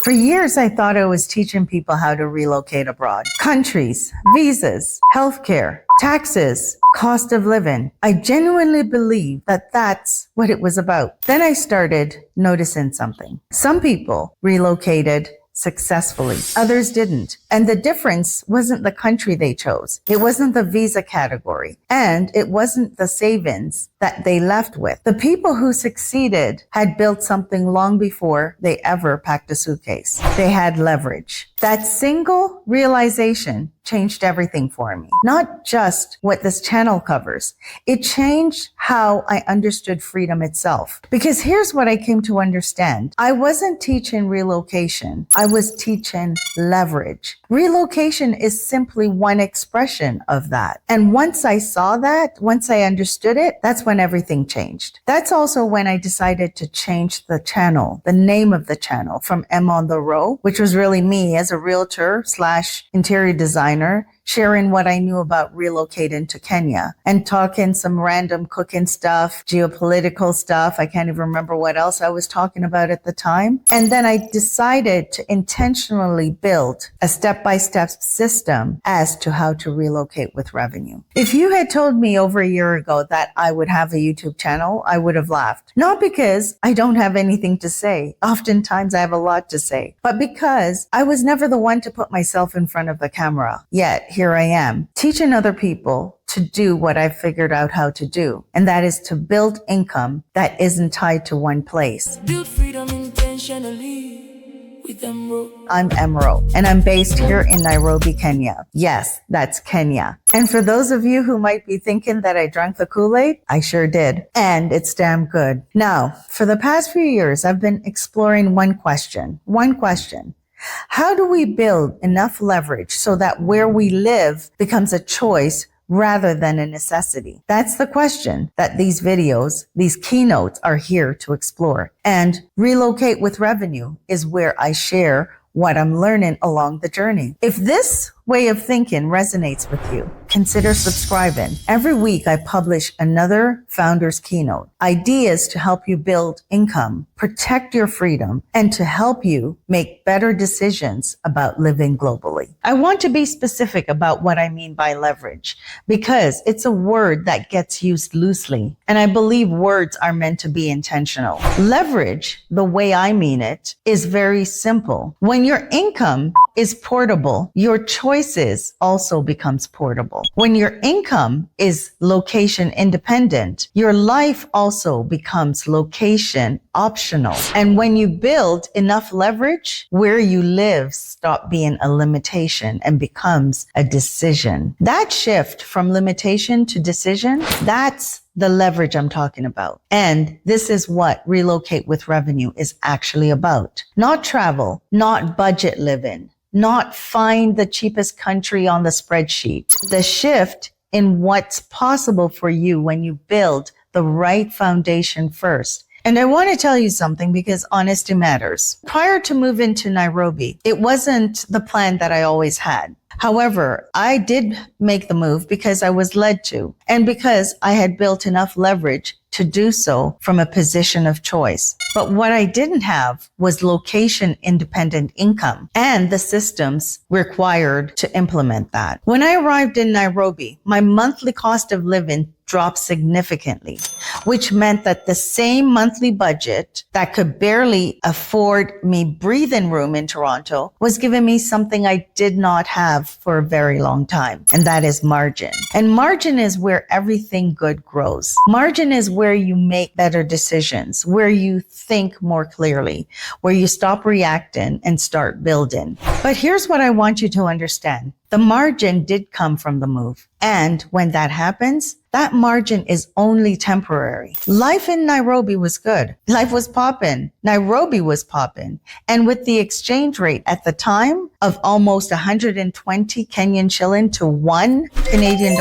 For years, I thought I was teaching people how to relocate abroad. Countries, visas, healthcare, taxes, cost of living. I genuinely believe that that's what it was about. Then I started noticing something. Some people relocated successfully. Others didn't. And the difference wasn't the country they chose. It wasn't the visa category. And it wasn't the savings that they left with. The people who succeeded had built something long before they ever packed a suitcase. They had leverage. That single realization changed everything for me. Not just what this channel covers. It changed how I understood freedom itself. Because here's what I came to understand. I wasn't teaching relocation. I was teaching leverage. Relocation is simply one expression of that. And once I saw that, once I understood it, that's when everything changed. That's also when I decided to change the channel, the name of the channel from M on the Row, which was really me as a realtor / interior designer, sharing what I knew about relocating to Kenya and talking some random cooking stuff, geopolitical stuff. I can't even remember what else I was talking about at the time. And then I decided to intentionally build a step-by-step system as to how to relocate with revenue. If you had told me over a year ago that I would have a YouTube channel, I would have laughed. Not because I don't have anything to say. Oftentimes I have a lot to say, but because I was never the one to put myself in front of the camera. Yet here I am teaching other people to do what I've figured out how to do. And that is to build income that isn't tied to one place. Build freedom intentionally with Emro. I'm Emro, and I'm based here in Nairobi, Kenya. Yes, that's Kenya. And for those of you who might be thinking that I drank the Kool-Aid, I sure did. And it's damn good. Now, for the past few years, I've been exploring one question. How do we build enough leverage so that where we live becomes a choice rather than a necessity? That's the question that these videos, these keynotes are here to explore. And Relocate with Revenue is where I share what I'm learning along the journey. If this way of thinking resonates with you, consider subscribing. Every week I publish another founder's keynote, ideas to help you build income, protect your freedom, and to help you make better decisions about living globally. I want to be specific about what I mean by leverage because it's a word that gets used loosely, and I believe words are meant to be intentional. Leverage, the way I mean it, is very simple. When your income is portable, your choices also becomes portable. When your income is location independent, your life also becomes location optional. And when you build enough leverage, where you live stop being a limitation and becomes a decision. That shift from limitation to decision, that's the leverage I'm talking about. And this is what Relocate with Revenue is actually about. Not travel, not budget living, not find the cheapest country on the spreadsheet. The shift in what's possible for you when you build the right foundation first. And I want to tell you something because honesty matters. Prior to moving to Nairobi, it wasn't the plan that I always had. However, I did make the move because I was led to, and because I had built enough leverage to do so from a position of choice. But what I didn't have was location independent income and the systems required to implement that. When I arrived in Nairobi, my monthly cost of living dropped significantly, which meant that the same monthly budget that could barely afford me breathing room in Toronto was giving me something I did not have for a very long time, and that is margin. And margin is where everything good grows. Margin is where you make better decisions, where you think more clearly, where you stop reacting and start building. But here's what I want you to understand. The margin did come from the move. And when that happens, that margin is only temporary. Life in Nairobi was good. Life was popping. Nairobi was popping. And with the exchange rate at the time of almost 120 Kenyan shilling to $1 Canadian,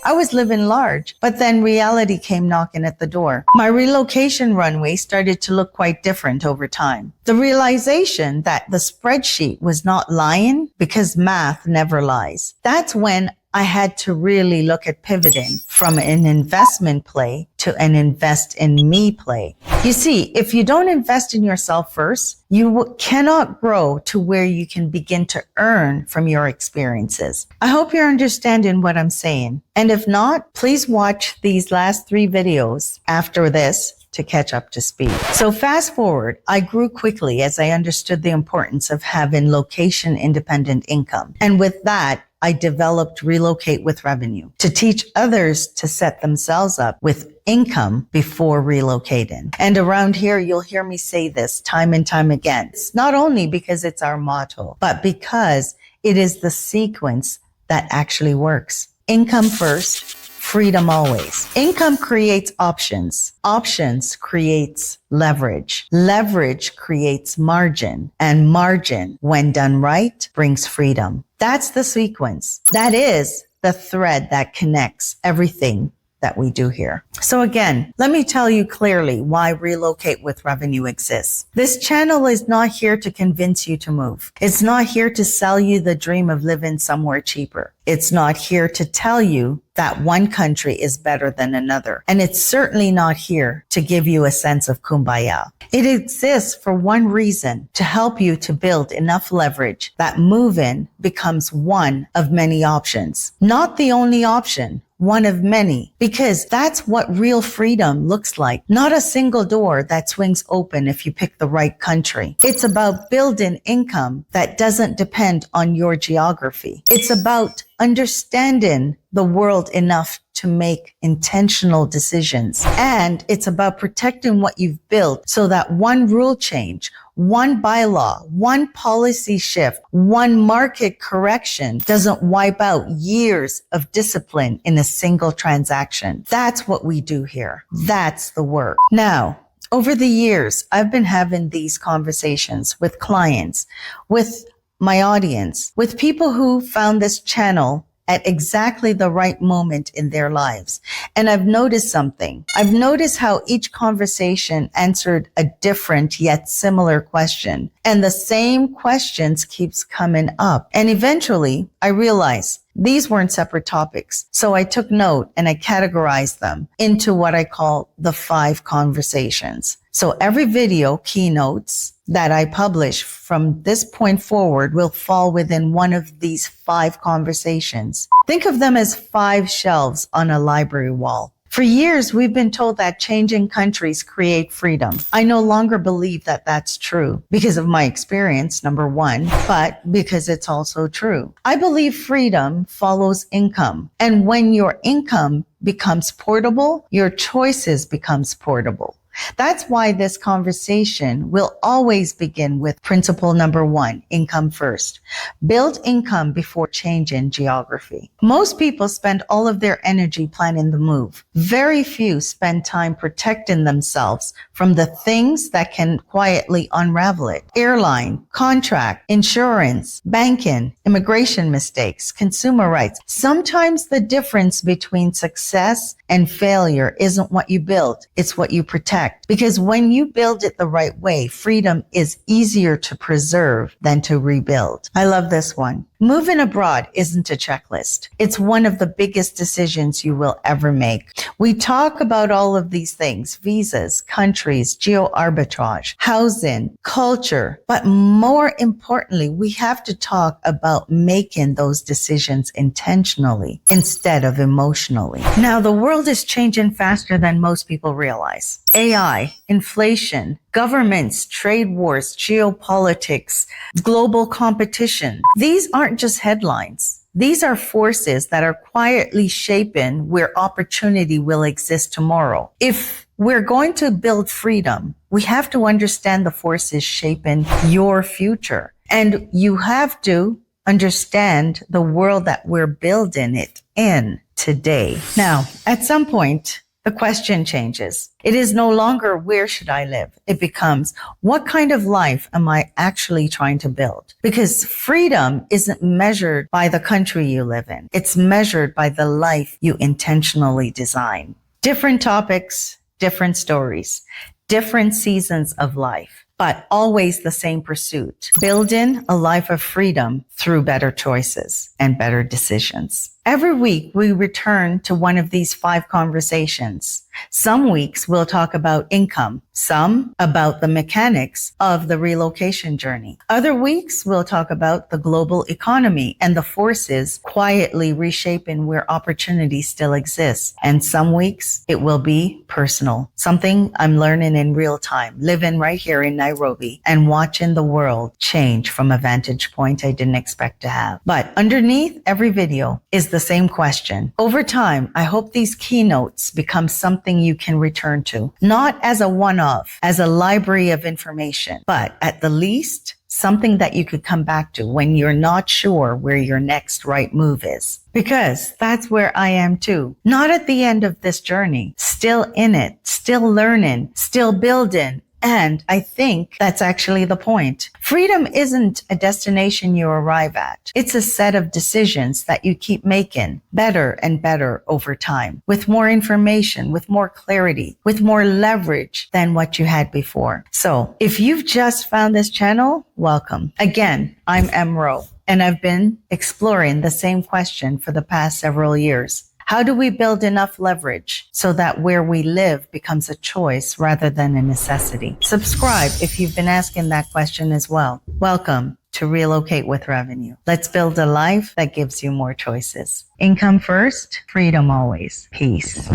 I was living large. But then reality came knocking at the door. My relocation runway started to look quite different over time. The realization that the spreadsheet was not lying because math never lies. That's when I had to really look at pivoting from an investment play to an invest in me play. You see, if you don't invest in yourself first, you cannot grow to where you can begin to earn from your experiences. I hope you're understanding what I'm saying. And if not, please watch these last 3 videos after this to catch up to speed. So fast forward, I grew quickly as I understood the importance of having location independent income. And with that, I developed Relocate with Revenue to teach others to set themselves up with income before relocating. And around here, you'll hear me say this time and time again. It's not only because it's our motto, but because it is the sequence that actually works. Income first, freedom always. Income creates options. Options creates leverage. Leverage creates margin. And margin, when done right, brings freedom. That's the sequence. That is the thread that connects everything that we do here. So again, let me tell you clearly why Relocate with Revenue exists. This channel is not here to convince you to move. It's not here to sell you the dream of living somewhere cheaper. It's not here to tell you that one country is better than another. And it's certainly not here to give you a sense of kumbaya. It exists for one reason, to help you to build enough leverage that move-in becomes one of many options. Not the only option, one of many, because that's what real freedom looks like. Not a single door that swings open if you pick the right country. It's about building income that doesn't depend on your geography. It's about understanding the world enough to make intentional decisions. And it's about protecting what you've built so that one rule change, one bylaw, one policy shift, one market correction doesn't wipe out years of discipline in a single transaction. That's what we do here. That's the work. Now, over the years, I've been having these conversations with clients, with my audience, with people who found this channel at exactly the right moment in their lives. And I've noticed something. I've noticed how each conversation answered a different yet similar question. And the same questions keeps coming up. And eventually I realized these weren't separate topics. So I took note and I categorized them into what I call the 5 conversations. So every video, Keynotes, that I publish from this point forward will fall within one of these 5 conversations. Think of them as 5 shelves on a library wall. For years, we've been told that changing countries create freedom. I no longer believe that that's true because of my experience, number one, but because it's also true. I believe freedom follows income. And when your income becomes portable, your choices becomes portable. That's why this conversation will always begin with principle number 1, income first. Build income before changing geography. Most people spend all of their energy planning the move. Very few spend time protecting themselves from the things that can quietly unravel it. Airline, contract, insurance, banking, immigration mistakes, consumer rights. Sometimes the difference between success and failure isn't what you build, it's what you protect. Because when you build it the right way, freedom is easier to preserve than to rebuild. I love this one. Moving abroad isn't a checklist. It's one of the biggest decisions you will ever make. We talk about all of these things, visas, countries, geo-arbitrage, housing, culture, but more importantly, we have to talk about making those decisions intentionally instead of emotionally. Now, the world is changing faster than most people realize. AI, inflation, governments, trade wars, geopolitics, global competition. These aren't just headlines. These are forces that are quietly shaping where opportunity will exist tomorrow. If we're going to build freedom, we have to understand the forces shaping your future. And you have to understand the world that we're building it in today. Now, at some point, the question changes. It is no longer where should I live? It becomes what kind of life am I actually trying to build? Because freedom isn't measured by the country you live in. It's measured by the life you intentionally design. Different topics, different stories, different seasons of life, but always the same pursuit, building a life of freedom through better choices and better decisions. Every week, we return to one of these 5 conversations. Some weeks we'll talk about income, some about the mechanics of the relocation journey. Other weeks we'll talk about the global economy and the forces quietly reshaping where opportunity still exists. And some weeks it will be personal, something I'm learning in real time, living right here in Nairobi and watching the world change from a vantage point I didn't expect to have. But underneath every video is the same question. Over time, I hope these keynotes become something you can return to, not as a one-off, as a library of information, but at the least, something that you could come back to when you're not sure where your next right move is. Because that's where I am too. Not at the end of this journey, still in it, still learning, still building. And I think that's actually the point. Freedom isn't a destination you arrive at. It's a set of decisions that you keep making better and better over time, with more information, with more clarity, with more leverage than what you had before. So if you've just found this channel, welcome. Again, I'm Emro, and I've been exploring the same question for the past several years. How do we build enough leverage so that where we live becomes a choice rather than a necessity? Subscribe if you've been asking that question as well. Welcome to Relocate with Revenue. Let's build a life that gives you more choices. Income first, freedom always. Peace.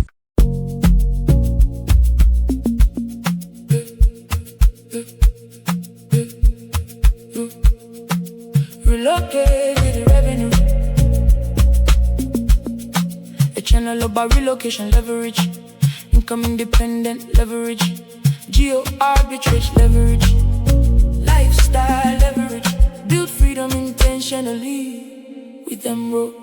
Relocate with the revenue. A channel about relocation leverage. Income independent leverage. Geo arbitrage leverage. Lifestyle leverage. Build freedom intentionally with them road.